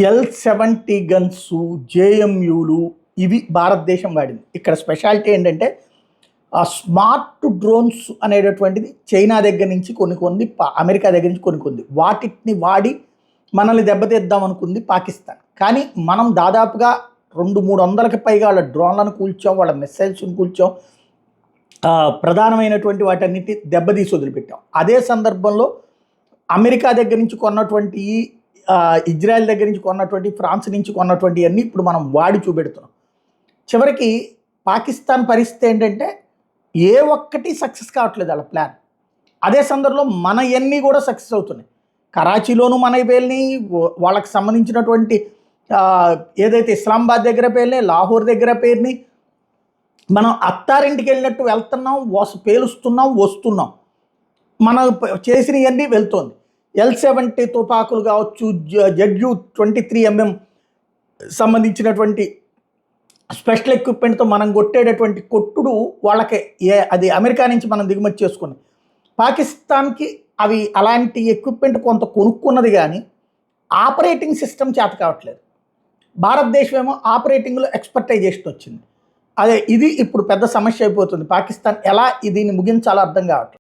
L-70 guns, జేఎంయూలు ఇవి భారతదేశం వాడింది. ఇక్కడ స్పెషాలిటీ ఏంటంటే స్మార్ట్ డ్రోన్స్ అనేటటువంటిది చైనా దగ్గర నుంచి కొన్ని అమెరికా దగ్గర నుంచి కొన్ని వాటిని వాడి మనల్ని దెబ్బతీద్దాం అనుకుంది పాకిస్తాన్. కానీ మనం దాదాపుగా 200-300కి పైగా వాళ్ళ డ్రోన్లను కూల్చాం, వాళ్ళ మిస్సైల్స్ని కూల్చాం, ప్రధానమైనటువంటి వాటన్నిటి దెబ్బతీసి వదిలిపెట్టాం. అదే సందర్భంలో అమెరికా దగ్గర నుంచి కొన్నటువంటి, ఇజ్రాయెల్ దగ్గర నుంచి కొన్నటువంటి, ఫ్రాన్స్ నుంచి కొన్నటువంటి అన్నీ ఇప్పుడు మనం వాడి చూపెడుతున్నాం. చివరికి పాకిస్తాన్ పరిస్థితి ఏంటంటే ఏ ఒక్కటి సక్సెస్ కావట్లేదు వాళ్ళ ప్లాన్. అదే సందర్భంలో మనవన్నీ కూడా సక్సెస్ అవుతున్నాయి. కరాచీలోనూ మనవి పేలినాయి, వాళ్ళకి సంబంధించినటువంటి ఏదైతే ఇస్లామాబాద్ దగ్గర పేలినాయి, లాహోర్ దగ్గర పేలినాయి. మనం అత్తారింటికి వెళ్ళినట్టు వెళ్తున్నాం, పేలుస్తున్నాం, వస్తున్నాం. మనం చేసినవన్నీ వెళ్తోంది. L-70 తుపాకులు కావచ్చు, ZU-23mm సంబంధించినటువంటి స్పెషల్ ఎక్విప్మెంట్తో మనం కొట్టేటటువంటి కొట్టుడు వాళ్ళకి అది అమెరికా నుంచి మనం దిగుమతి చేసుకుని, పాకిస్తాన్కి అవి అలాంటి ఎక్విప్మెంట్ కొంత కొనుక్కున్నది, కానీ ఆపరేటింగ్ సిస్టమ్ చేత కావట్లేదు. భారతదేశం ఏమో ఆపరేటింగ్లో ఎక్స్పర్టైజేషన్ వచ్చింది. ఇది ఇప్పుడు పెద్ద సమస్య అయిపోతుంది. పాకిస్తాన్ ఎలా దీన్ని ముగించాలో అర్థం కావట్లేదు.